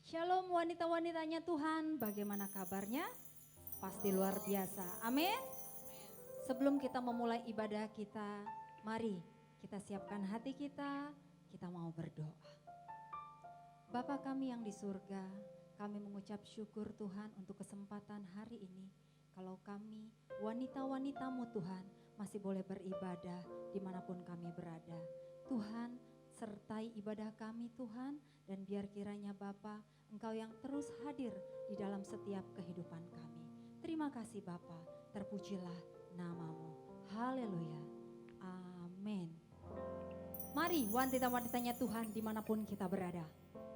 Shalom wanita-wanitanya Tuhan, bagaimana kabarnya? Pasti luar biasa, amin. Sebelum kita memulai ibadah kita, mari kita siapkan hati kita mau berdoa. Bapa kami yang di surga, kami mengucap syukur Tuhan untuk kesempatan hari ini. Kalau kami wanita-wanitamu Tuhan masih boleh beribadah dimanapun kami berada. Tuhan sertai ibadah kami Tuhan, dan biar kiranya Bapa Engkau yang terus hadir di dalam setiap kehidupan kami. Terima kasih Bapa, terpujilah namamu. Haleluya, amin. Mari wanita-wanitanya Tuhan dimanapun kita berada,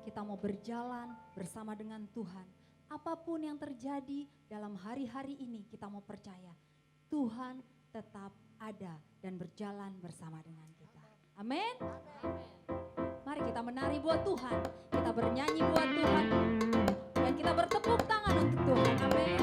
kita mau berjalan bersama dengan Tuhan. Apapun yang terjadi dalam hari-hari ini, kita mau percaya Tuhan tetap ada dan berjalan bersama dengan kita. Amin. Mari kita menari buat Tuhan, kita bernyanyi buat Tuhan, dan kita bertepuk tangan untuk Tuhan. Amin.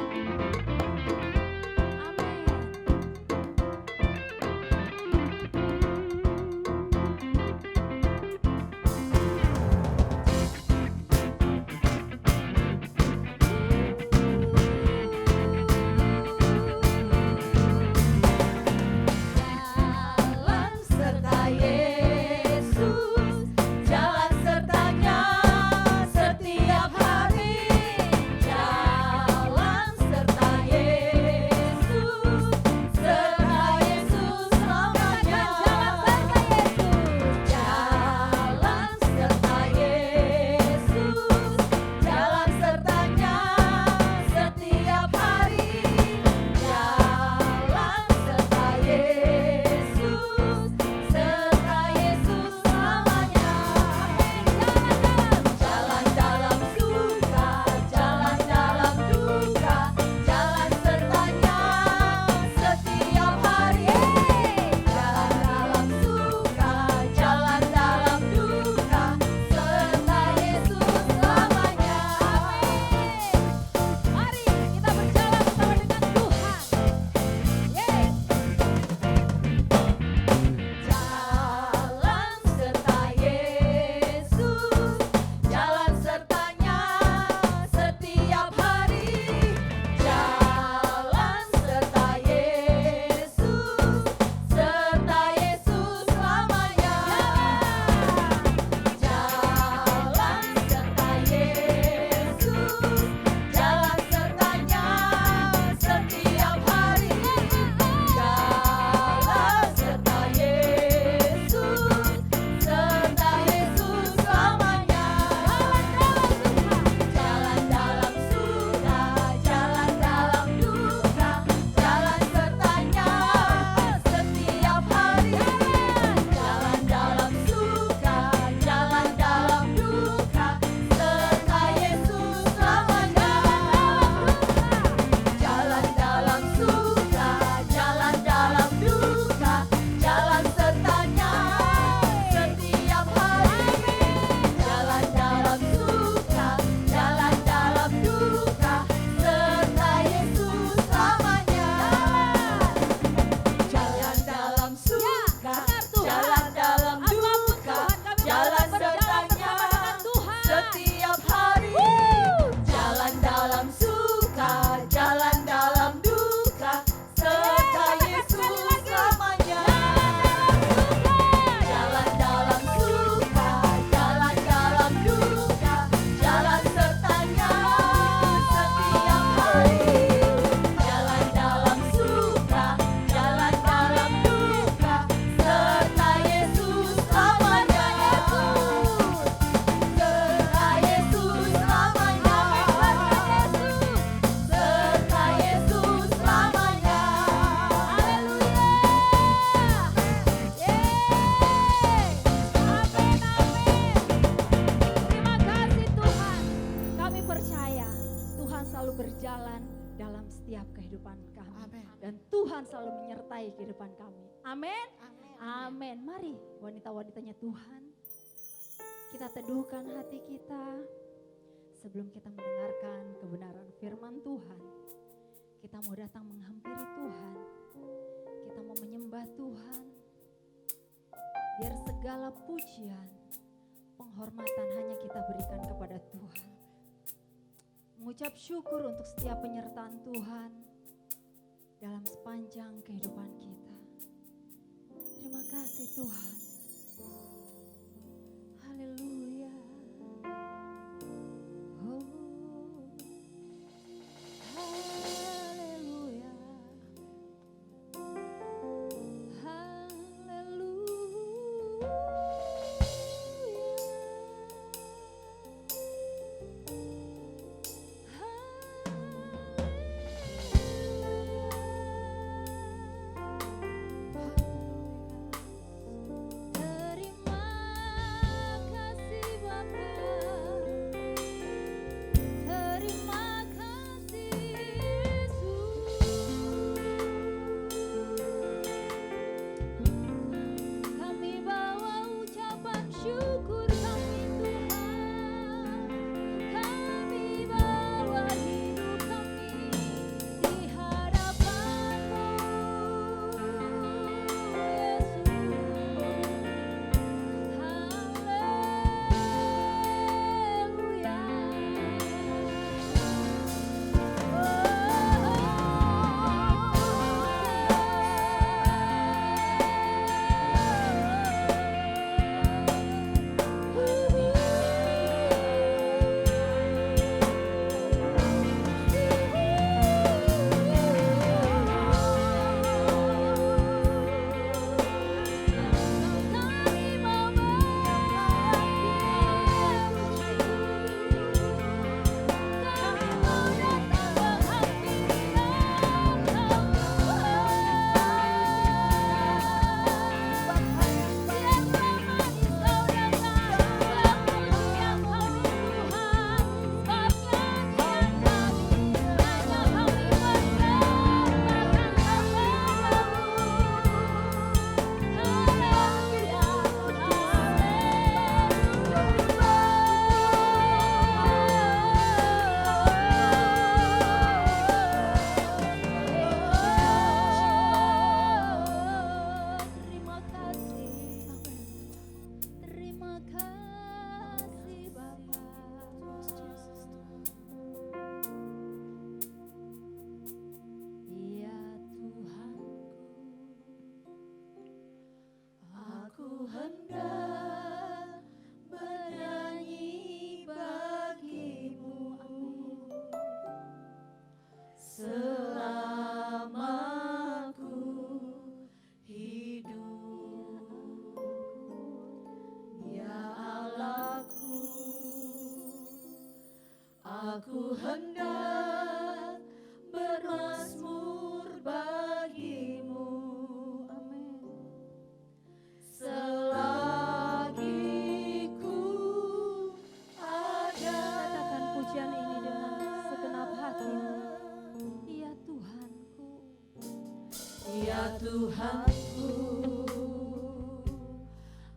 Kehidupan kami. Amin. Amin. Mari wanita-wanitanya Tuhan, kita teduhkan hati kita sebelum kita mendengarkan kebenaran firman Tuhan. Kita mau datang menghampiri Tuhan. Kita mau menyembah Tuhan. Biar segala pujian, penghormatan hanya kita berikan kepada Tuhan. mengucap syukur untuk setiap penyertaan Tuhan dalam sepanjang kehidupan kita. Terima kasih Tuhan. Haleluya. Oh. Haleluya. Aku hendak bermazmur bagimu. Amin. Selagi ku ada. Katakan pujian ini dengan segenap hatimu. Ya Tuhanku. Ya Tuhanku,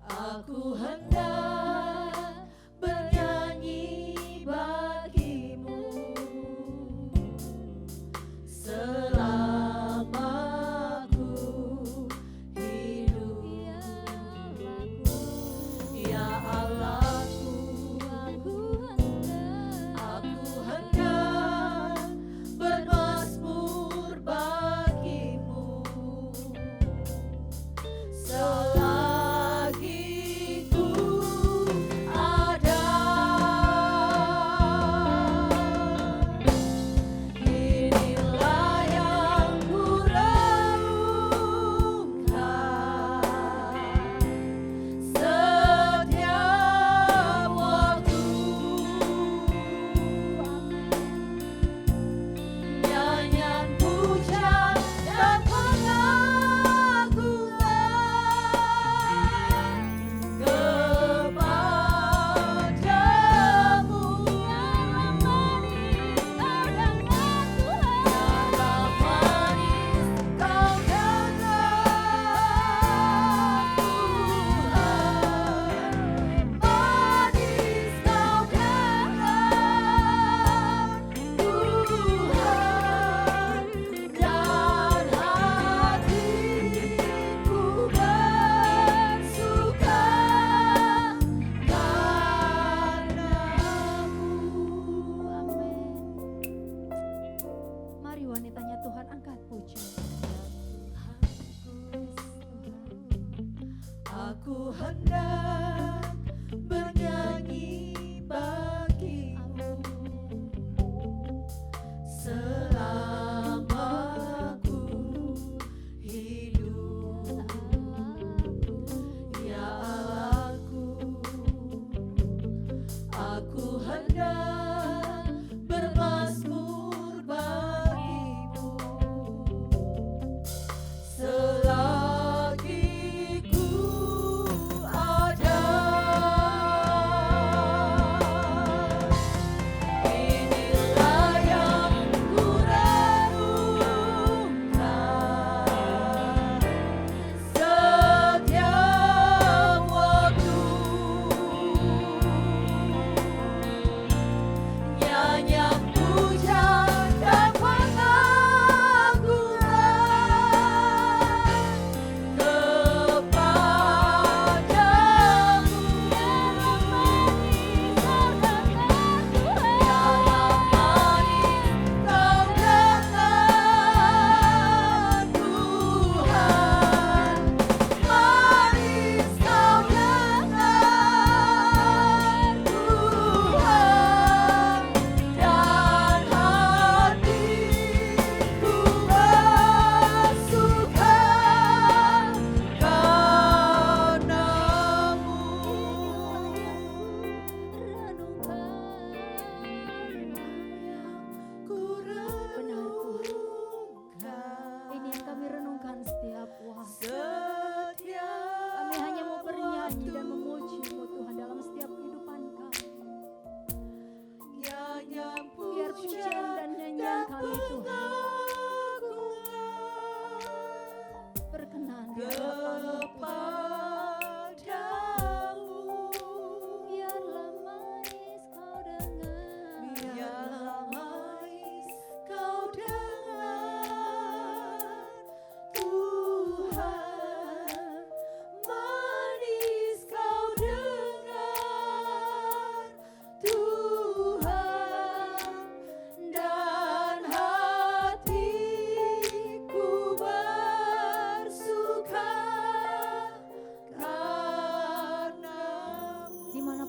aku hendak bernyanyi bagimu selama ku hidup. Ya Allahku, aku hendak bermazmur bagimu selagi ku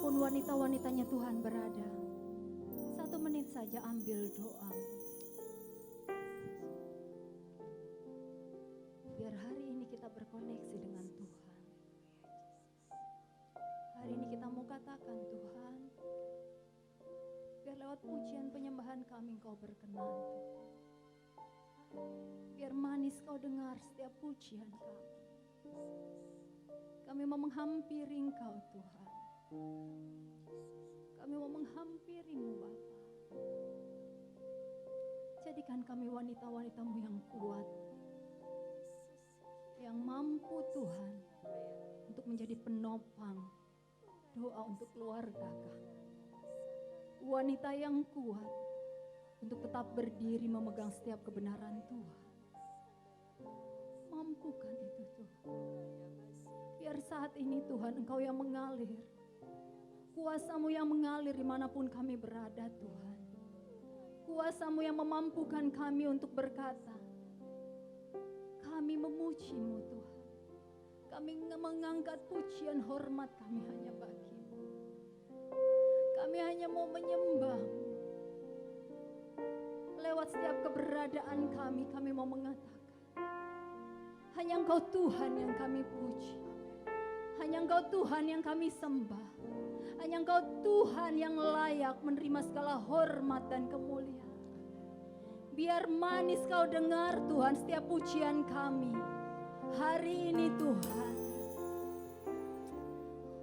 dimanapun wanita-wanitanya Tuhan berada, 1 menit saja ambil doa. Biar hari ini kita berkoneksi dengan Tuhan. Hari ini kita mau katakan, Tuhan, biar lewat pujian penyembahan kami Engkau berkenan, Tuhan. Biar manis Kau dengar setiap pujian kami. Kami mau menghampiri Engkau, Tuhan. Kami mau menghampiri-Mu, Bapa. Jadikan kami wanita-wanita-Mu yang kuat, yang mampu, Tuhan, untuk menjadi penopang doa untuk keluarga kami. Wanita yang kuat untuk tetap berdiri memegang setiap kebenaran Tuhan. Mampukan itu, Tuhan. Biar saat ini, Tuhan, Engkau yang mengalir. Kuasa-Mu yang mengalir dimanapun kami berada, Tuhan. Kuasa-Mu yang memampukan kami untuk berkata, kami memuji-Mu, Tuhan. Kami mengangkat pujian hormat kami hanya bagi-Mu. Kami hanya mau menyembah-Mu. Lewat setiap keberadaan kami mau mengatakan, hanya Engkau Tuhan yang kami puji. Hanya Engkau Tuhan yang kami sembah. Hanya Engkau Tuhan yang layak menerima segala hormat dan kemuliaan. Biar manis Kau dengar, Tuhan, setiap pujian kami hari ini, Tuhan.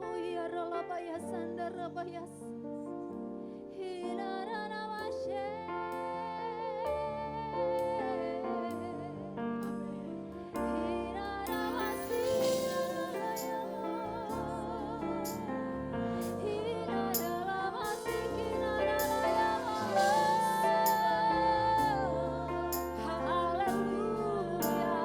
Oh ya Rabaya Sandar Rabaya Hinarana Mashe. Hallelujah.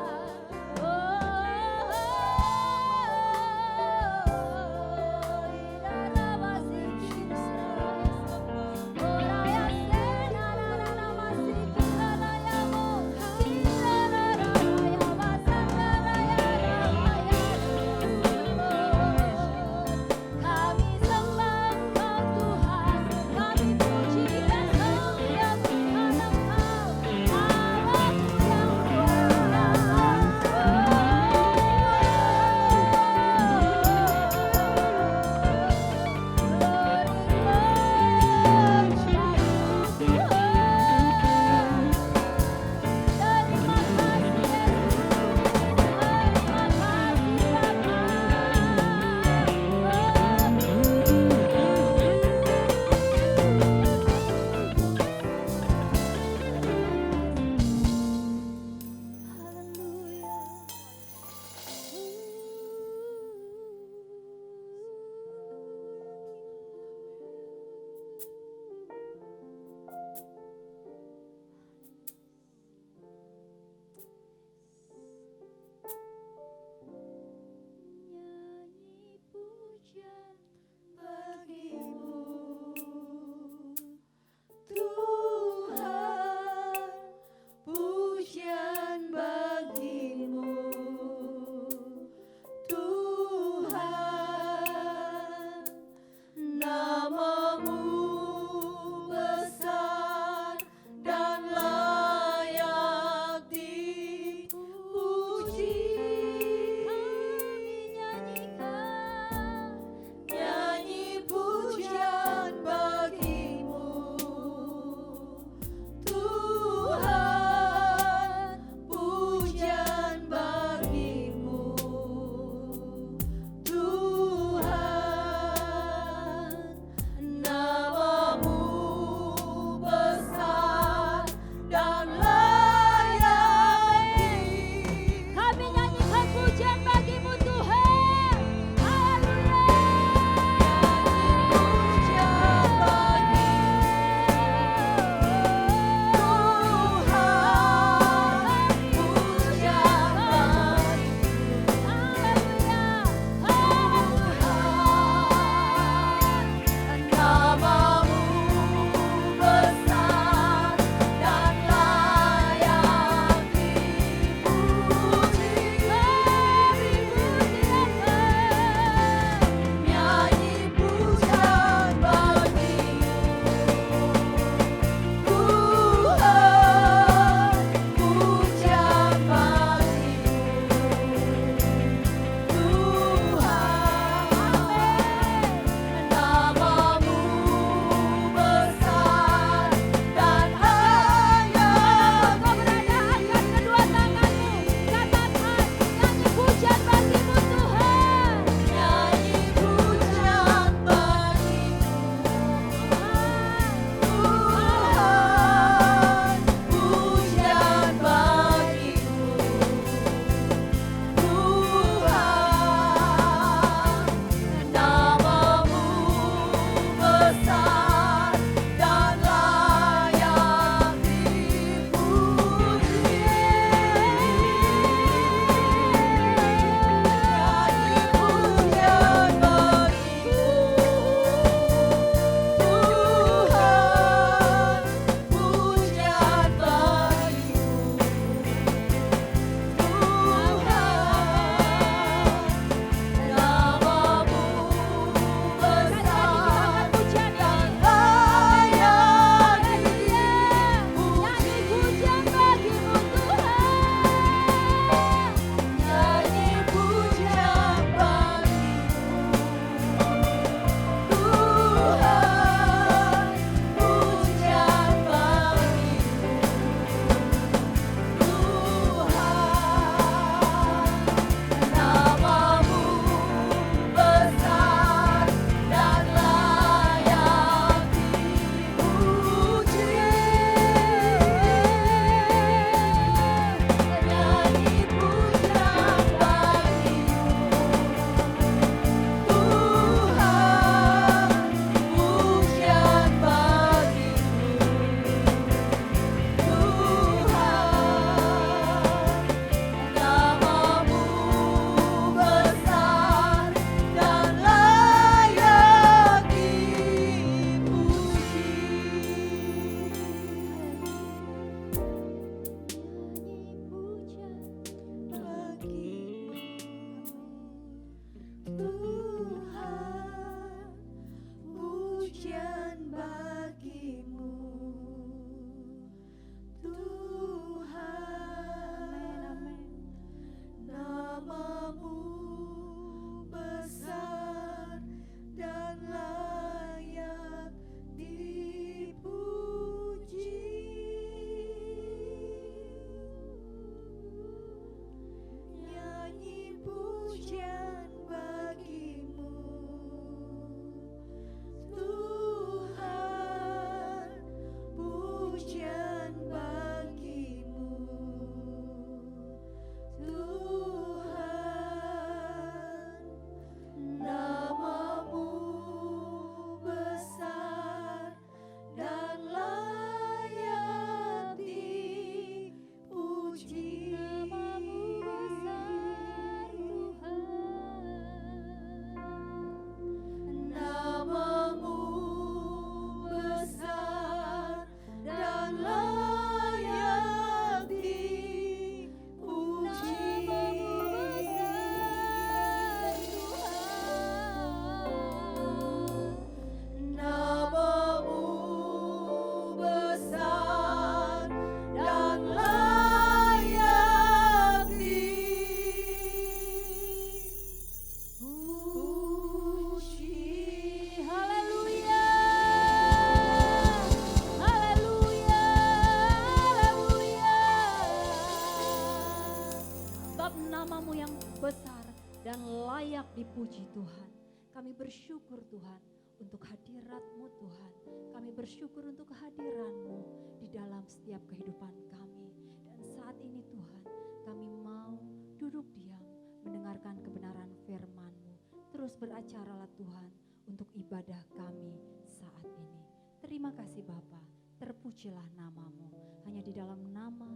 bersyukur Tuhan untuk hadirat-Mu Tuhan. Kami bersyukur untuk kehadiran-Mu di dalam setiap kehidupan kami. Dan saat ini Tuhan, kami mau duduk diam mendengarkan kebenaran firman-Mu. Terus beracaralah Tuhan untuk ibadah kami saat ini. Terima kasih Bapa, terpujilah nama-Mu. Hanya di dalam nama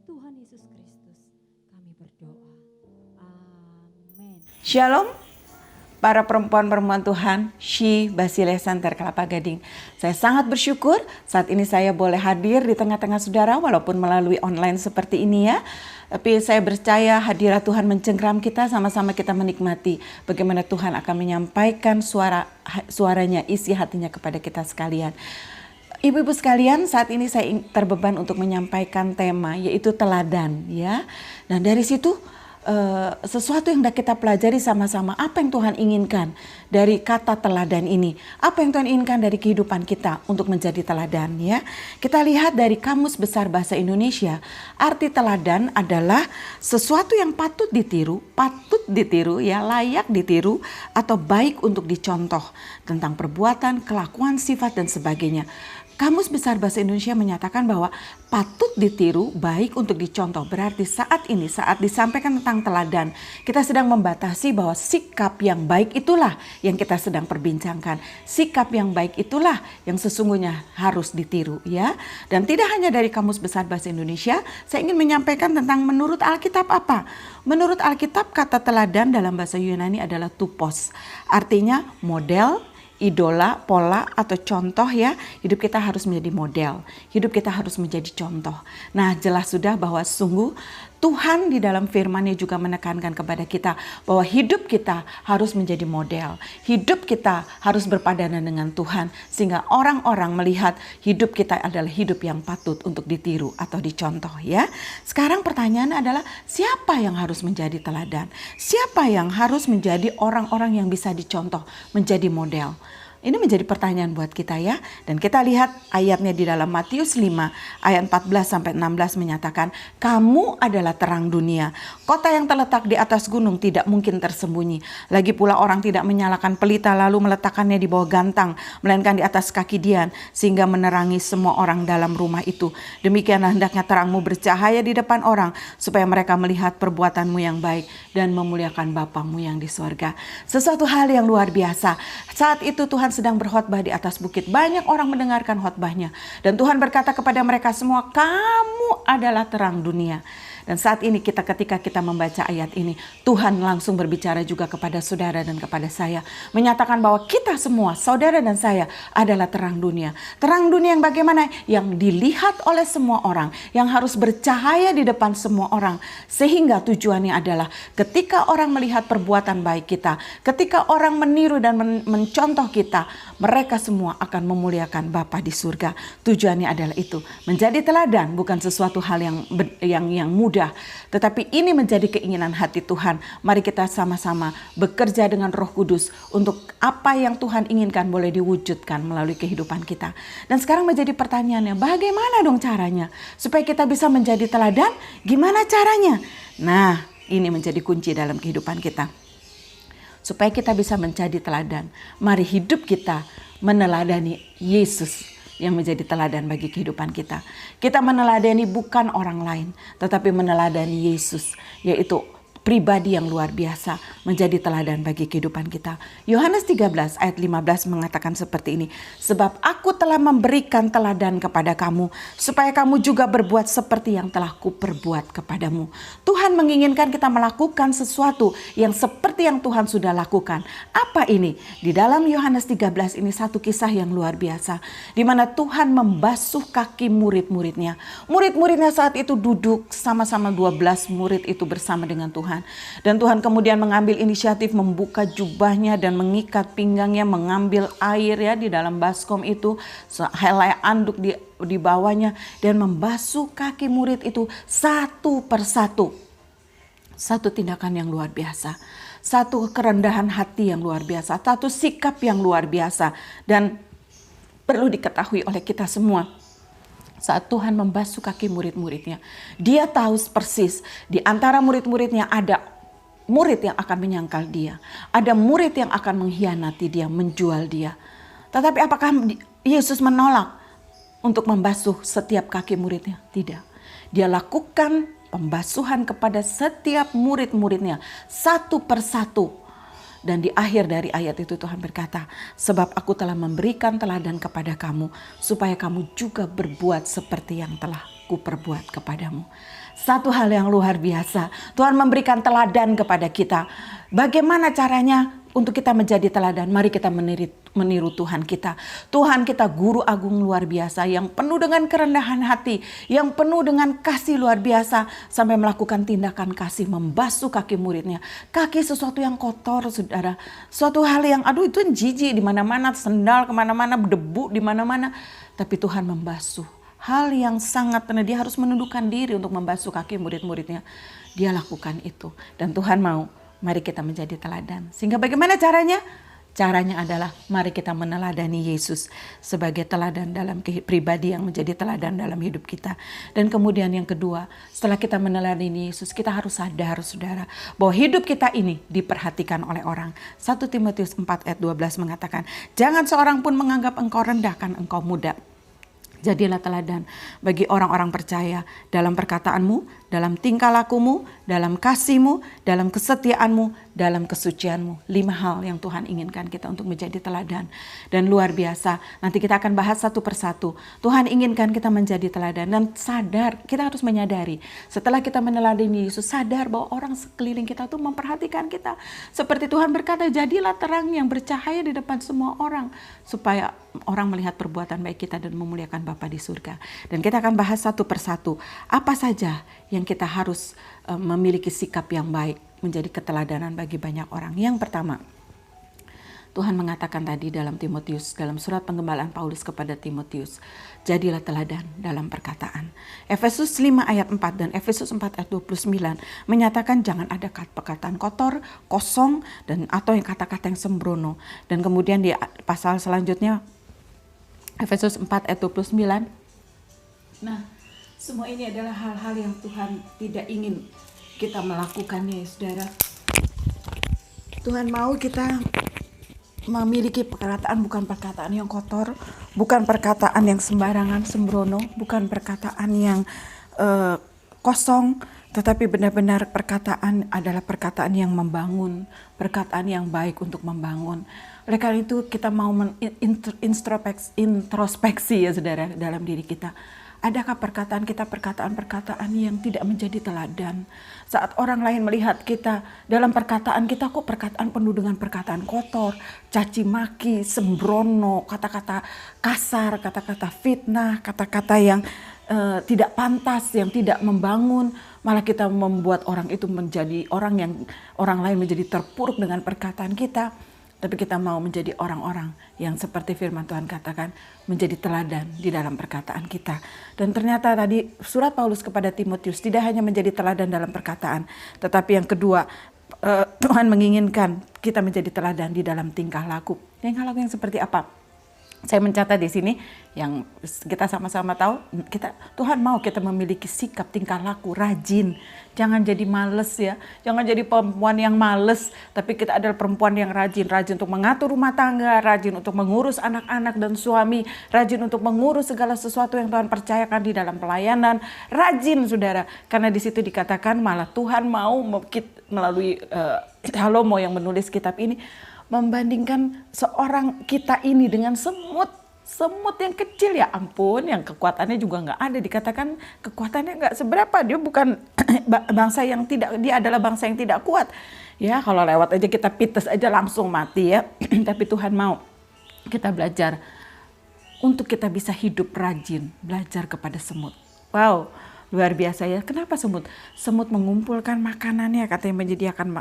Tuhan Yesus Kristus kami berdoa. Amin. Shalom, para perempuan-perempuan Tuhan, She Basile Center Kelapa Gading. Saya sangat bersyukur saat ini saya boleh hadir di tengah-tengah saudara walaupun melalui online seperti ini ya. Tapi saya percaya hadirat Tuhan mencengkram kita, sama-sama kita menikmati bagaimana Tuhan akan menyampaikan suaranya, isi hatinya kepada kita sekalian. Ibu-ibu sekalian, saat ini saya terbeban untuk menyampaikan tema yaitu teladan ya. Dan dari situ sesuatu yang sudah kita pelajari sama-sama, apa yang Tuhan inginkan dari kata teladan ini, apa yang Tuhan inginkan dari kehidupan kita untuk menjadi teladan ya. Kita lihat dari Kamus Besar Bahasa Indonesia, arti teladan adalah sesuatu yang patut ditiru ya, layak ditiru atau baik untuk dicontoh, tentang perbuatan, kelakuan, sifat dan sebagainya. Kamus Besar Bahasa Indonesia menyatakan bahwa patut ditiru, baik untuk dicontoh. Berarti saat ini, saat disampaikan tentang teladan, kita sedang membatasi bahwa sikap yang baik itulah yang kita sedang perbincangkan. Sikap yang baik itulah yang sesungguhnya harus ditiru ya. Dan tidak hanya dari Kamus Besar Bahasa Indonesia, saya ingin menyampaikan tentang menurut Alkitab apa. Menurut Alkitab, kata teladan dalam bahasa Yunani adalah tupos. Artinya model, idola, pola atau contoh ya. Hidup kita harus menjadi model, hidup kita harus menjadi contoh. Nah, jelas sudah bahwa sungguh Tuhan di dalam firman-Nya juga menekankan kepada kita bahwa hidup kita harus menjadi model. Hidup kita harus berpadanan dengan Tuhan sehingga orang-orang melihat hidup kita adalah hidup yang patut untuk ditiru atau dicontoh ya. Sekarang pertanyaan adalah siapa yang harus menjadi teladan? Siapa yang harus menjadi orang-orang yang bisa dicontoh, menjadi model? Ini menjadi pertanyaan buat kita ya. Dan kita lihat ayatnya di dalam Matius 5 ayat 14-16 menyatakan, kamu adalah terang dunia. Kota yang terletak di atas gunung tidak mungkin tersembunyi. Lagi pula orang tidak menyalakan pelita lalu meletakkannya di bawah gantang, melainkan di atas kaki dian, sehingga menerangi semua orang dalam rumah itu. Demikianlah hendaknya terangmu bercahaya di depan orang, supaya mereka melihat perbuatanmu yang baik dan memuliakan Bapamu yang di sorga. Sesuatu hal yang luar biasa. Saat itu Tuhan sedang berkhotbah di atas bukit. Banyak orang mendengarkan khotbahnya. Dan Tuhan berkata kepada mereka semua, kamu adalah terang dunia. Dan saat ini ketika kita membaca ayat ini, Tuhan langsung berbicara juga kepada saudara dan kepada saya. Menyatakan bahwa kita semua, saudara dan saya adalah terang dunia. Terang dunia yang bagaimana? Yang dilihat oleh semua orang. Yang harus bercahaya di depan semua orang. Sehingga tujuannya adalah ketika orang melihat perbuatan baik kita. Ketika orang meniru dan mencontoh kita. Mereka semua akan memuliakan Bapa di surga. Tujuannya adalah itu. Menjadi teladan bukan sesuatu hal yang mudah. Tetapi ini menjadi keinginan hati Tuhan. Mari kita sama-sama bekerja dengan Roh Kudus untuk apa yang Tuhan inginkan boleh diwujudkan melalui kehidupan kita. Dan sekarang menjadi pertanyaannya, bagaimana dong caranya? Supaya kita bisa menjadi teladan, gimana caranya? Nah, ini menjadi kunci dalam kehidupan kita. Supaya kita bisa menjadi teladan, mari hidup kita meneladani Yesus yang menjadi teladan bagi kehidupan kita. Kita meneladani bukan orang lain, tetapi meneladani Yesus, yaitu pribadi yang luar biasa menjadi teladan bagi kehidupan kita. Yohanes 13 ayat 15 mengatakan seperti ini. Sebab aku telah memberikan teladan kepada kamu, supaya kamu juga berbuat seperti yang telah kuperbuat kepadamu. Tuhan menginginkan kita melakukan sesuatu yang seperti yang Tuhan sudah lakukan. Apa ini? Di dalam Yohanes 13 ini satu kisah yang luar biasa. Di mana Tuhan membasuh kaki murid-muridnya. Murid-muridnya saat itu duduk sama-sama 12 murid itu bersama dengan Tuhan. Dan Tuhan kemudian mengambil inisiatif membuka jubahnya dan mengikat pinggangnya, mengambil air ya di dalam baskom itu, helai anduk di bawahnya dan membasuh kaki murid itu satu persatu. Satu tindakan yang luar biasa, satu kerendahan hati yang luar biasa, satu sikap yang luar biasa. Dan perlu diketahui oleh kita semua, saat Tuhan membasuh kaki murid-muridnya, dia tahu persis di antara murid-muridnya ada murid yang akan menyangkal dia. Ada murid yang akan mengkhianati dia, menjual dia. Tetapi apakah Yesus menolak untuk membasuh setiap kaki muridnya? Tidak. Dia lakukan pembasuhan kepada setiap murid-muridnya satu persatu. Dan di akhir dari ayat itu Tuhan berkata, sebab aku telah memberikan teladan kepada kamu, supaya kamu juga berbuat seperti yang telah kuperbuat kepadamu. Satu hal yang luar biasa, Tuhan memberikan teladan kepada kita. Bagaimana caranya untuk kita menjadi teladan? Mari kita meniru Tuhan kita. Tuhan kita guru agung luar biasa yang penuh dengan kerendahan hati, yang penuh dengan kasih luar biasa, sampai melakukan tindakan kasih membasuh kaki muridnya. Kaki sesuatu yang kotor, saudara. Suatu hal yang itu jijik di mana-mana, sendal kemana-mana, debu di mana-mana. Tapi Tuhan membasuh. Hal yang sangat, karena dia harus menundukkan diri untuk membasuh kaki murid-muridnya. Dia lakukan itu. Dan Tuhan mau, mari kita menjadi teladan. Sehingga bagaimana caranya? Caranya adalah mari kita meneladani Yesus sebagai teladan dalam pribadi yang menjadi teladan dalam hidup kita. Dan kemudian yang kedua, setelah kita meneladani Yesus, kita harus sadar, saudara, bahwa hidup kita ini diperhatikan oleh orang. 1 Timotius 4 ayat 12 mengatakan, jangan seorang pun menganggap engkau rendah kan engkau muda. Jadilah teladan bagi orang-orang percaya dalam perkataanmu, dalam tingkah lakumu, dalam kasihmu, dalam kesetiaanmu, dalam kesucianmu. 5 hal yang Tuhan inginkan kita untuk menjadi teladan. Dan luar biasa, nanti kita akan bahas satu persatu. Tuhan inginkan kita menjadi teladan dan sadar, kita harus menyadari. Setelah kita meneladani Yesus, sadar bahwa orang sekeliling kita tuh memperhatikan kita. Seperti Tuhan berkata, jadilah terang yang bercahaya di depan semua orang. Supaya orang melihat perbuatan baik kita dan memuliakan Bapa di surga. Dan kita akan bahas satu persatu. Apa saja yang kita harus memiliki sikap yang baik, menjadi keteladanan bagi banyak orang. Yang pertama, Tuhan mengatakan tadi dalam Timotius, dalam surat penggembalaan Paulus kepada Timotius, jadilah teladan dalam perkataan. Efesus 5 ayat 4 dan Efesus 4 ayat 29 menyatakan jangan ada perkataan kotor, kosong, dan atau yang kata-kata yang sembrono. Dan kemudian di pasal selanjutnya, Efesus 4 ayat 29. Nah, semua ini adalah hal-hal yang Tuhan tidak ingin kita melakukannya, saudara. Tuhan mau kita memiliki perkataan, bukan perkataan yang kotor, bukan perkataan yang sembarangan, sembrono, bukan perkataan yang kosong, tetapi benar-benar perkataan adalah perkataan yang membangun, perkataan yang baik untuk membangun. Oleh karena itu kita mau introspeksi ya saudara dalam diri kita. Adakah perkataan kita perkataan-perkataan yang tidak menjadi teladan? Saat orang lain melihat kita, dalam perkataan kita kok perkataan penuh dengan perkataan kotor, caci maki, sembrono, kata-kata kasar, kata-kata fitnah, kata-kata yang tidak pantas, yang tidak membangun. Malah kita membuat orang itu menjadi orang lain menjadi terpuruk dengan perkataan kita. Tapi kita mau menjadi orang-orang yang seperti firman Tuhan katakan, menjadi teladan di dalam perkataan kita. Dan ternyata tadi surat Paulus kepada Timotius tidak hanya menjadi teladan dalam perkataan, tetapi yang kedua, Tuhan menginginkan kita menjadi teladan di dalam tingkah laku. Tingkah laku yang seperti apa? Saya mencatat di sini yang kita sama-sama tahu, Tuhan mau kita memiliki sikap tingkah laku rajin. Jangan jadi males ya, jangan jadi perempuan yang males, tapi kita adalah perempuan yang rajin untuk mengatur rumah tangga, rajin untuk mengurus anak-anak dan suami, rajin untuk mengurus segala sesuatu yang Tuhan percayakan di dalam pelayanan, rajin saudara. Karena di situ dikatakan malah Tuhan mau melalui Salomo yang menulis kitab ini, membandingkan seorang kita ini dengan semut yang kecil, ya ampun, yang kekuatannya juga nggak ada, dikatakan kekuatannya nggak seberapa, dia bukan bangsa yang tidak, dia adalah bangsa yang tidak kuat ya, kalau lewat aja kita pites aja langsung mati ya. Tapi Tuhan mau kita belajar untuk kita bisa hidup rajin, belajar kepada semut. Wow, luar biasa ya. Kenapa semut? Semut mengumpulkan makanannya, katanya menyediakan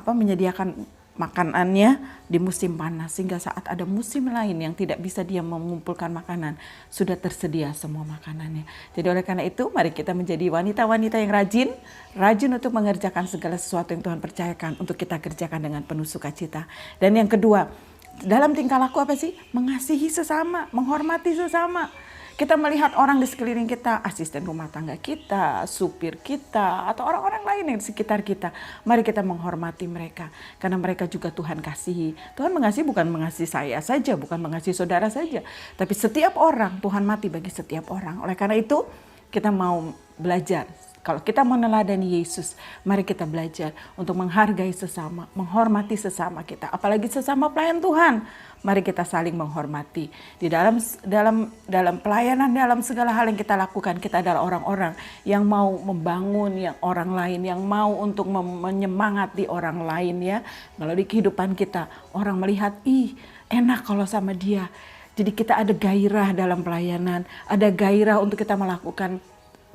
menyediakan makanannya di musim panas, sehingga saat ada musim lain yang tidak bisa dia mengumpulkan makanan, sudah tersedia semua makanannya. Jadi oleh karena itu mari kita menjadi wanita-wanita yang rajin untuk mengerjakan segala sesuatu yang Tuhan percayakan untuk kita kerjakan dengan penuh sukacita. Dan yang kedua, dalam tingkah laku apa sih? Mengasihi sesama, menghormati sesama. Kita melihat orang di sekeliling kita, asisten rumah tangga kita, supir kita, atau orang-orang lain yang di sekitar kita. Mari kita menghormati mereka, karena mereka juga Tuhan kasihi. Tuhan mengasihi bukan mengasihi saya saja, bukan mengasihi saudara saja, tapi setiap orang. Tuhan mati bagi setiap orang. Oleh karena itu, kita mau belajar. Kalau kita mau meneladani Yesus, mari kita belajar untuk menghargai sesama, menghormati sesama kita, apalagi sesama pelayan Tuhan. Mari kita saling menghormati. Di dalam pelayanan, dalam segala hal yang kita lakukan, kita adalah orang-orang yang mau membangun yang orang lain, yang mau untuk menyemangati orang lain ya. Melalui kehidupan kita, orang melihat, ih enak kalau sama dia. Jadi kita ada gairah dalam pelayanan, ada gairah untuk kita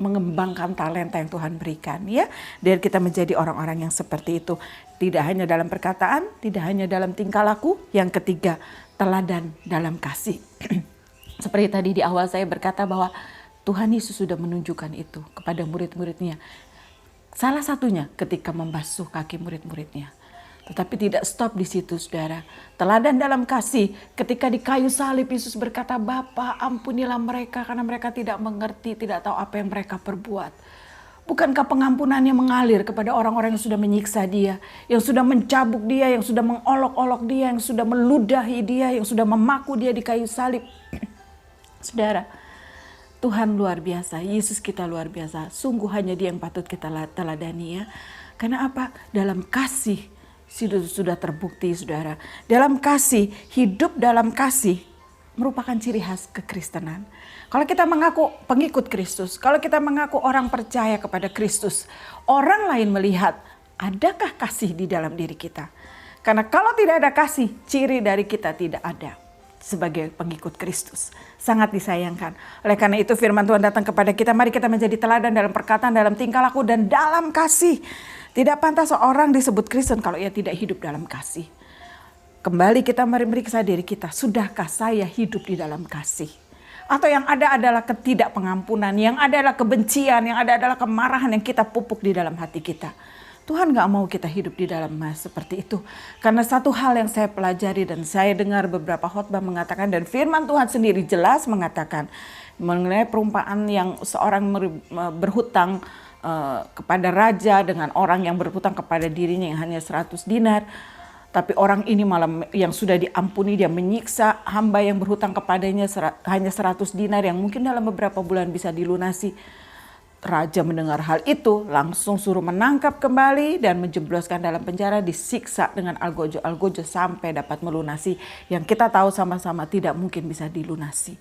mengembangkan talenta yang Tuhan berikan ya. Biar kita menjadi orang-orang yang seperti itu. Tidak hanya dalam perkataan, tidak hanya dalam tingkah laku. Yang ketiga, teladan dalam kasih. Seperti tadi di awal saya berkata bahwa Tuhan Yesus sudah menunjukkan itu kepada murid-muridnya. Salah satunya ketika membasuh kaki murid-muridnya. Tetapi tidak stop di situ saudara. Teladan dalam kasih, ketika di kayu salib Yesus berkata, Bapa ampunilah mereka karena mereka tidak mengerti, tidak tahu apa yang mereka perbuat. Bukankah pengampunannya mengalir kepada orang-orang yang sudah menyiksa dia, yang sudah mencabuk dia, yang sudah mengolok-olok dia, yang sudah meludahi dia, yang sudah memaku dia di kayu salib. Saudara, Tuhan luar biasa, Yesus kita luar biasa. Sungguh hanya Dia yang patut kita teladani ya. Karena apa? Dalam kasih sudah terbukti saudara. Dalam kasih, hidup dalam kasih merupakan ciri khas kekristenan. Kalau kita mengaku pengikut Kristus, kalau kita mengaku orang percaya kepada Kristus, orang lain melihat adakah kasih di dalam diri kita. Karena kalau tidak ada kasih, ciri dari kita tidak ada sebagai pengikut Kristus. Sangat disayangkan. Oleh karena itu firman Tuhan datang kepada kita, mari kita menjadi teladan dalam perkataan, dalam tingkah laku, dan dalam kasih. Tidak pantas seorang disebut Kristen kalau ia tidak hidup dalam kasih. Kembali kita meriksa diri kita, sudahkah saya hidup di dalam kasih? Atau yang ada adalah ketidakpengampunan, yang ada adalah kebencian, yang ada adalah kemarahan yang kita pupuk di dalam hati kita. Tuhan gak mau kita hidup di dalam seperti itu. Karena satu hal yang saya pelajari dan saya dengar beberapa khotbah mengatakan, dan firman Tuhan sendiri jelas mengatakan mengenai perumpamaan yang seorang berhutang kepada raja dengan orang yang berhutang kepada dirinya yang hanya 100 dinar. Tapi orang ini malah yang sudah diampuni, dia menyiksa hamba yang berhutang kepadanya hanya 100 dinar yang mungkin dalam beberapa bulan bisa dilunasi. Raja mendengar hal itu langsung suruh menangkap kembali dan menjebloskan dalam penjara, disiksa dengan algojo sampai dapat melunasi yang kita tahu sama-sama tidak mungkin bisa dilunasi.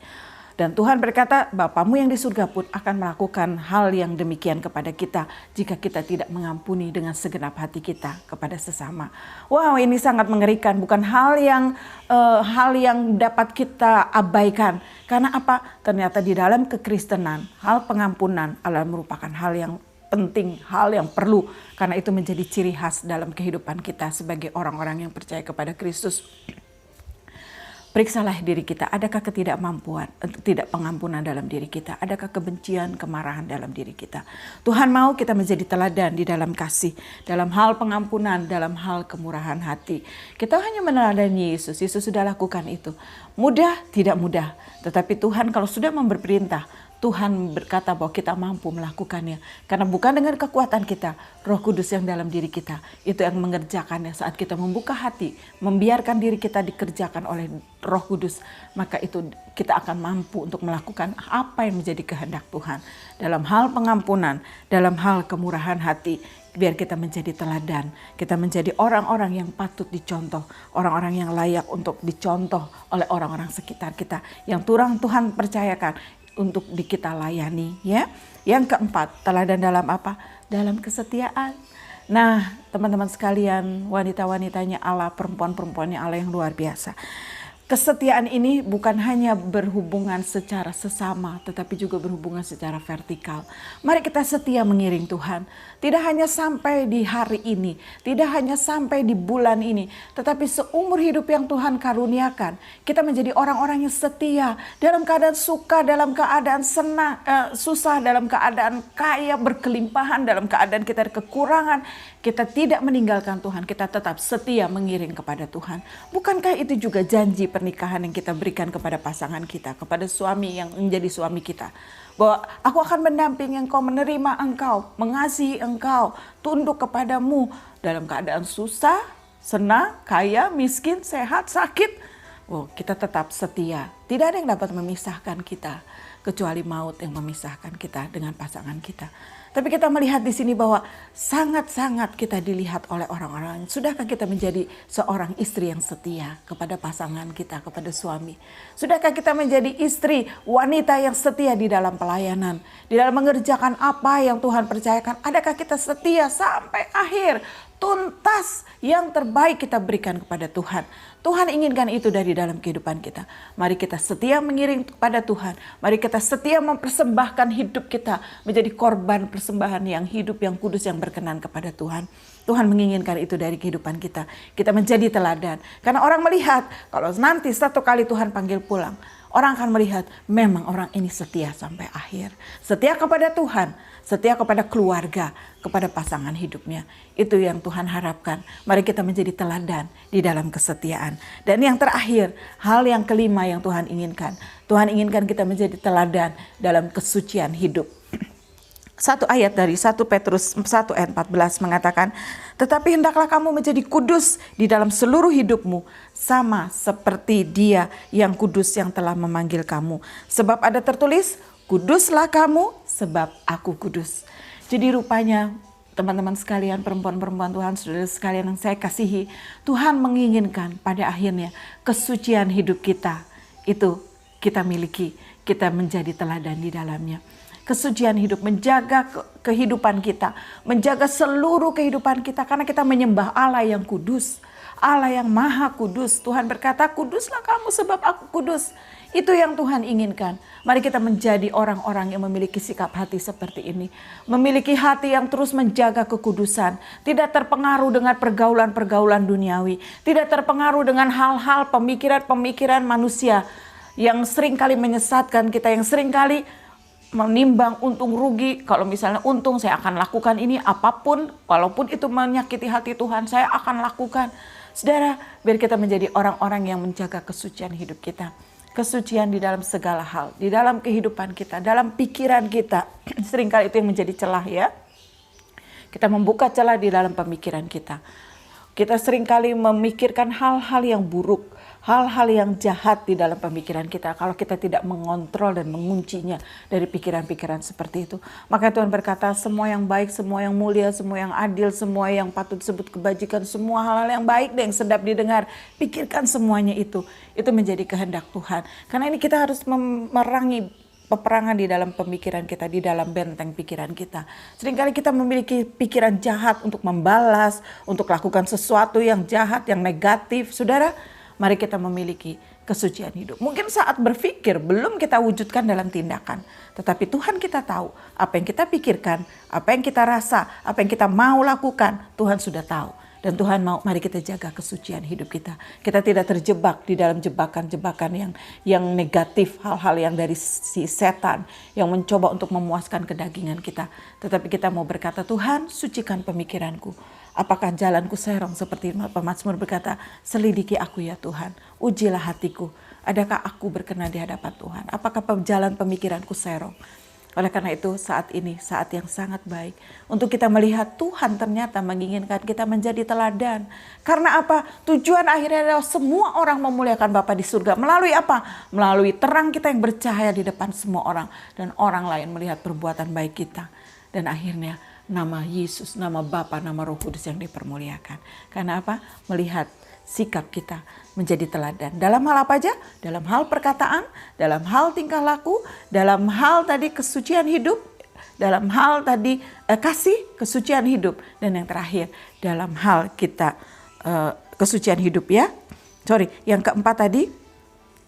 Dan Tuhan berkata, Bapamu yang di surga pun akan melakukan hal yang demikian kepada kita jika kita tidak mengampuni dengan segenap hati kita kepada sesama. Wow, ini sangat mengerikan, bukan hal yang dapat kita abaikan. Karena apa? Ternyata di dalam kekristenan, hal pengampunan adalah merupakan hal yang penting, hal yang perlu. Karena itu menjadi ciri khas dalam kehidupan kita sebagai orang-orang yang percaya kepada Kristus. Periksalah diri kita, adakah tidak pengampunan dalam diri kita, adakah kebencian, kemarahan dalam diri kita. Tuhan mau kita menjadi teladan di dalam kasih, dalam hal pengampunan, dalam hal kemurahan hati. Kita hanya meneladani Yesus, Yesus sudah lakukan itu. Mudah, tidak mudah, tetapi Tuhan kalau sudah memberi perintah, Tuhan berkata bahwa kita mampu melakukannya. Karena bukan dengan kekuatan kita, Roh Kudus yang dalam diri kita. Itu yang mengerjakannya saat kita membuka hati, membiarkan diri kita dikerjakan oleh Roh Kudus. Maka itu kita akan mampu untuk melakukan apa yang menjadi kehendak Tuhan. Dalam hal pengampunan, dalam hal kemurahan hati. Biar kita menjadi teladan, kita menjadi orang-orang yang patut dicontoh. Orang-orang yang layak untuk dicontoh oleh orang-orang sekitar kita. Yang Tuhan percayakan untuk kita layani ya. Yang keempat, teladan dalam apa? Dalam kesetiaan. Nah, teman-teman sekalian, wanita-wanitanya Allah, perempuan-perempuannya Allah yang luar biasa. Kesetiaan ini bukan hanya berhubungan secara sesama, tetapi juga berhubungan secara vertikal. Mari kita setia mengiring Tuhan. Tidak hanya sampai di hari ini, tidak hanya sampai di bulan ini, tetapi seumur hidup yang Tuhan karuniakan. Kita menjadi orang-orang yang setia dalam keadaan suka, dalam keadaan senang, susah, dalam keadaan kaya, berkelimpahan, dalam keadaan kita kekurangan. Kita tidak meninggalkan Tuhan, kita tetap setia mengiring kepada Tuhan. Bukankah itu juga janji pernikahan yang kita berikan kepada pasangan kita, kepada suami yang menjadi suami kita. Bahwa aku akan mendampingi engkau, menerima engkau, mengasihi engkau, tunduk kepadamu dalam keadaan susah, senang, kaya, miskin, sehat, sakit. Oh, kita tetap setia. Tidak ada yang dapat memisahkan kita kecuali maut yang memisahkan kita dengan pasangan kita. Tapi kita melihat di sini bahwa sangat-sangat kita dilihat oleh orang-orang. Sudahkah kita menjadi seorang istri yang setia kepada pasangan kita, kepada suami? Sudahkah kita menjadi istri, wanita yang setia di dalam pelayanan, di dalam mengerjakan apa yang Tuhan percayakan? Adakah kita setia sampai akhir? Tuntas yang terbaik kita berikan kepada Tuhan. Tuhan inginkan itu dari dalam kehidupan kita. Mari kita setia mengiring kepada Tuhan. Mari kita setia mempersembahkan hidup kita menjadi korban persembahan yang hidup, yang kudus, yang berkenan kepada Tuhan. Tuhan menginginkan itu dari kehidupan kita. Kita menjadi teladan. Karena orang melihat kalau nanti satu kali Tuhan panggil pulang, orang akan melihat memang orang ini setia sampai akhir. Setia kepada Tuhan, setia kepada keluarga, kepada pasangan hidupnya. Itu yang Tuhan harapkan. Mari kita menjadi teladan di dalam kesetiaan. Dan yang terakhir, hal yang kelima yang Tuhan inginkan. Tuhan inginkan kita menjadi teladan dalam kesucian hidup. Satu ayat dari 1 Petrus 1 ayat 14 mengatakan, tetapi hendaklah kamu menjadi kudus di dalam seluruh hidupmu, sama seperti Dia yang kudus yang telah memanggil kamu. Sebab ada tertulis, kuduslah kamu sebab aku kudus. Jadi rupanya teman-teman sekalian, perempuan-perempuan Tuhan, saudara sekalian yang saya kasihi, Tuhan menginginkan pada akhirnya kesucian hidup kita itu kita miliki, kita menjadi teladan di dalamnya. Kesucian hidup, menjaga kehidupan kita, menjaga seluruh kehidupan kita karena kita menyembah Allah yang kudus, Allah yang maha kudus. Tuhan berkata, kuduslah kamu sebab aku kudus. Itu yang Tuhan inginkan. Mari kita menjadi orang-orang yang memiliki sikap hati seperti ini. Memiliki hati yang terus menjaga kekudusan. Tidak terpengaruh dengan pergaulan-pergaulan duniawi. Tidak terpengaruh dengan hal-hal pemikiran-pemikiran manusia yang seringkali menyesatkan kita, yang seringkali menimbang untung rugi. Kalau misalnya untung, saya akan lakukan ini apapun, walaupun itu menyakiti hati Tuhan, saya akan lakukan. Saudara, biar kita menjadi orang-orang yang menjaga kesucian hidup kita. Kesucian di dalam segala hal, di dalam kehidupan kita, dalam pikiran kita. Seringkali itu yang menjadi celah ya. Kita membuka celah di dalam pemikiran kita. Kita seringkali memikirkan hal-hal yang buruk, hal-hal yang jahat di dalam pemikiran kita. Kalau kita tidak mengontrol dan menguncinya dari pikiran-pikiran seperti itu. Maka Tuhan berkata, semua yang baik, semua yang mulia, semua yang adil, semua yang patut disebut kebajikan, semua hal-hal yang baik dan yang sedap didengar, pikirkan semuanya itu. Itu menjadi kehendak Tuhan. Karena ini kita harus memerangi peperangan di dalam pemikiran kita, di dalam benteng pikiran kita. Seringkali kita memiliki pikiran jahat untuk membalas, untuk lakukan sesuatu yang jahat, yang negatif. Saudara, mari kita memiliki kesucian hidup. Mungkin saat berpikir belum kita wujudkan dalam tindakan. Tetapi Tuhan kita tahu apa yang kita pikirkan, apa yang kita rasa, apa yang kita mau lakukan. Tuhan sudah tahu. Dan Tuhan mau, mari kita jaga kesucian hidup kita. Kita tidak terjebak di dalam jebakan-jebakan yang negatif, hal-hal yang dari si setan yang mencoba untuk memuaskan kedagingan kita. Tetapi kita mau berkata, Tuhan sucikan pemikiranku. Apakah jalanku serong seperti pemazmur berkata, selidiki aku ya Tuhan, ujilah hatiku. Adakah aku berkenan di hadapan Tuhan? Apakah jalan pemikiranku serong? Oleh karena itu saat ini saat yang sangat baik untuk kita melihat Tuhan ternyata menginginkan kita menjadi teladan. Karena apa? Tujuan akhirnya adalah semua orang memuliakan Bapa di surga. Melalui apa? Melalui terang kita yang bercahaya di depan semua orang. Dan orang lain melihat perbuatan baik kita. Dan akhirnya nama Yesus, nama Bapa, nama Roh Kudus yang dipermuliakan. Karena apa? Melihat sikap kita menjadi teladan. Dalam hal apa aja? Dalam hal perkataan, dalam hal tingkah laku, dalam hal tadi kesucian hidup, dalam hal tadi kasih, kesucian hidup. Dan yang terakhir, dalam hal kita kesucian hidup ya. Yang keempat tadi,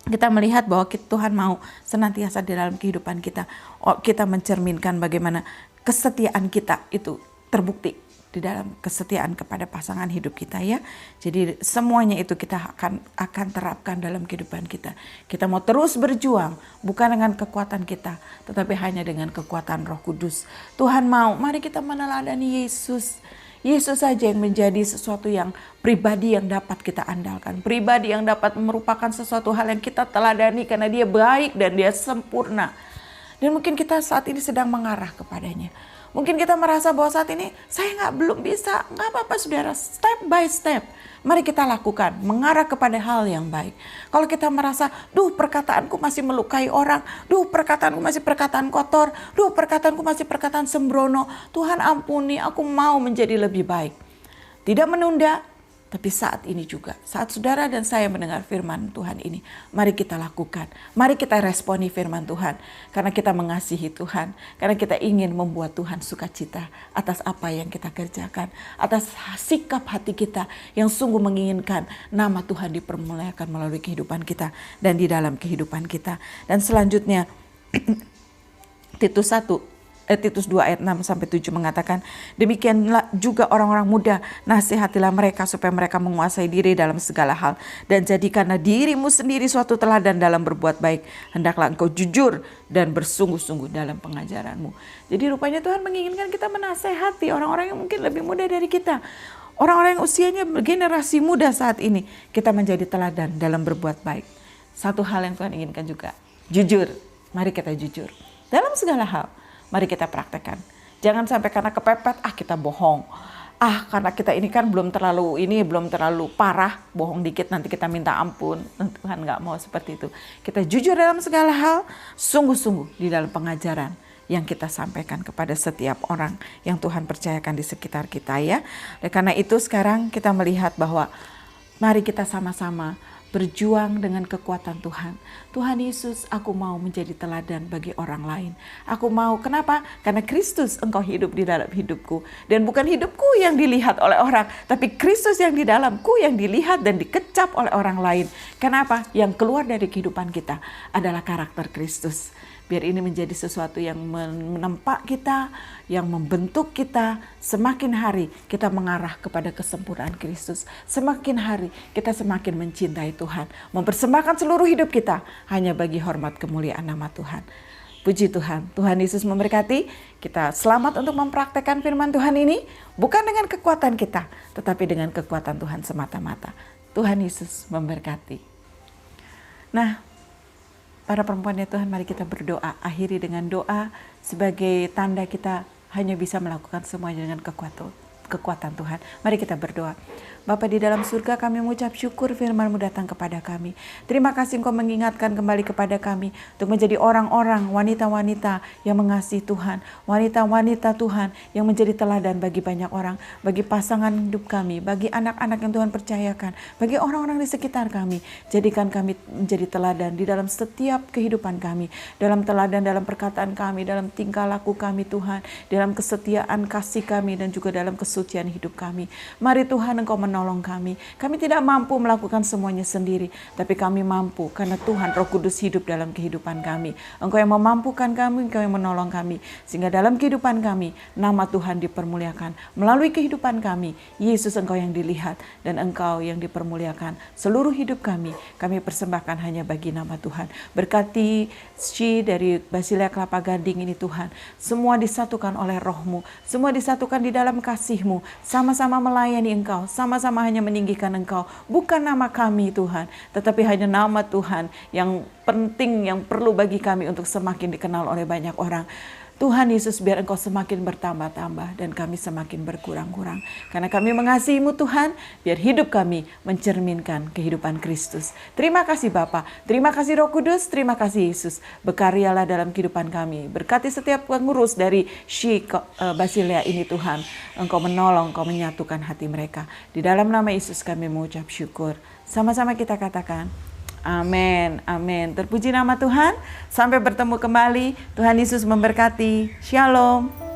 kita melihat bahwa Tuhan mau senantiasa di dalam kehidupan kita. Kita mencerminkan bagaimana kesetiaan kita itu terbukti di dalam kesetiaan kepada pasangan hidup kita ya. Jadi semuanya itu kita akan terapkan dalam kehidupan kita. Kita mau terus berjuang bukan dengan kekuatan kita, tetapi hanya dengan kekuatan Roh Kudus. Tuhan mau, mari kita meneladani Yesus Yesus saja yang menjadi sesuatu yang pribadi yang dapat kita andalkan. Pribadi yang dapat merupakan sesuatu hal yang kita teladani karena dia baik dan dia sempurna. Dan mungkin kita saat ini sedang mengarah kepadanya. Mungkin kita merasa bahwa saat ini saya belum bisa. Nggak apa-apa saudara, step by step. Mari kita lakukan, mengarah kepada hal yang baik. Kalau kita merasa, perkataanku masih melukai orang, perkataanku masih perkataan kotor, perkataanku masih perkataan sembrono. Tuhan ampuni, aku mau menjadi lebih baik. Tidak menunda, tapi saat ini juga, saat saudara dan saya mendengar firman Tuhan ini, mari kita lakukan. Mari kita responi firman Tuhan. Karena kita mengasihi Tuhan. Karena kita ingin membuat Tuhan sukacita atas apa yang kita kerjakan. Atas sikap hati kita yang sungguh menginginkan nama Tuhan dipermuliakan melalui kehidupan kita dan di dalam kehidupan kita. Dan selanjutnya, Titus 2 ayat 6 sampai 7 mengatakan, demikianlah juga orang-orang muda, nasihatilah mereka supaya mereka menguasai diri dalam segala hal, dan jadikanlah dirimu sendiri suatu teladan dalam berbuat baik. Hendaklah engkau jujur dan bersungguh-sungguh dalam pengajaranmu. Jadi rupanya Tuhan menginginkan kita menasihati orang-orang yang mungkin lebih muda dari kita. Orang-orang yang usianya generasi muda saat ini, kita menjadi teladan dalam berbuat baik. Satu hal yang Tuhan inginkan juga, jujur. Mari kita jujur dalam segala hal. Mari kita praktekkan. Jangan sampai karena kepepet, kita bohong. Karena kita ini kan belum terlalu parah, bohong dikit nanti kita minta ampun. Tuhan gak mau seperti itu. Kita jujur dalam segala hal, sungguh-sungguh di dalam pengajaran yang kita sampaikan kepada setiap orang yang Tuhan percayakan di sekitar kita ya. Dan karena itu sekarang kita melihat bahwa mari kita sama-sama berjuang dengan kekuatan Tuhan. Tuhan Yesus, aku mau menjadi teladan bagi orang lain. Aku mau, kenapa? Karena Kristus engkau hidup di dalam hidupku. Dan bukan hidupku yang dilihat oleh orang, tapi Kristus yang di dalamku yang dilihat dan dikecap oleh orang lain. Kenapa? Yang keluar dari kehidupan kita adalah karakter Kristus. Biar ini menjadi sesuatu yang menempa kita, yang membentuk kita. Semakin hari kita mengarah kepada kesempurnaan Kristus. Semakin hari kita semakin mencintai Tuhan. Mempersembahkan seluruh hidup kita hanya bagi hormat kemuliaan nama Tuhan. Puji Tuhan. Tuhan Yesus memberkati. Kita selamat untuk mempraktekkan firman Tuhan ini. Bukan dengan kekuatan kita, tetapi dengan kekuatan Tuhan semata-mata. Tuhan Yesus memberkati. Nah, para perempuan ya Tuhan, mari kita berdoa. Akhiri dengan doa sebagai tanda kita hanya bisa melakukan semuanya dengan kekuatan Tuhan. Mari kita berdoa. Bapa di dalam surga, kami mengucap syukur firman-Mu datang kepada kami. Terima kasih Engkau mengingatkan kembali kepada kami untuk menjadi orang-orang, wanita-wanita yang mengasihi Tuhan. Wanita-wanita Tuhan yang menjadi teladan bagi banyak orang, bagi pasangan hidup kami, bagi anak-anak yang Tuhan percayakan, bagi orang-orang di sekitar kami. Jadikan kami menjadi teladan di dalam setiap kehidupan kami, dalam teladan dalam perkataan kami, dalam tingkah laku kami Tuhan, dalam kesetiaan kasih kami dan juga dalam kesucian hidup kami. Mari Tuhan Engkau menolong kami. Kami tidak mampu melakukan semuanya sendiri, tapi kami mampu karena Tuhan Roh Kudus hidup dalam kehidupan kami. Engkau yang memampukan kami, Engkau yang menolong kami, sehingga dalam kehidupan kami nama Tuhan dipermuliakan. Melalui kehidupan kami, Yesus Engkau yang dilihat dan Engkau yang dipermuliakan. Seluruh hidup kami persembahkan hanya bagi nama Tuhan. Berkati Shi dari Basilea Kelapa Gading ini Tuhan. Semua disatukan oleh Roh-Mu, semua disatukan di dalam kasih-Mu, sama-sama melayani Engkau, sama-sama hanya meninggikan Engkau. Bukan nama kami Tuhan, tetapi hanya nama Tuhan yang penting, yang perlu bagi kami untuk semakin dikenal oleh banyak orang. Tuhan Yesus, biar Engkau semakin bertambah-tambah dan kami semakin berkurang-kurang. Karena kami mengasihi-Mu Tuhan, biar hidup kami mencerminkan kehidupan Kristus. Terima kasih Bapa, terima kasih Roh Kudus, terima kasih Yesus. Berkaryalah dalam kehidupan kami. Berkati setiap pengurus dari Shi Basilea ini Tuhan. Engkau menolong, Engkau menyatukan hati mereka. Di dalam nama Yesus kami mengucap syukur. Sama-sama kita katakan, amin, amin. Terpuji nama Tuhan. Sampai bertemu kembali. Tuhan Yesus memberkati. Shalom.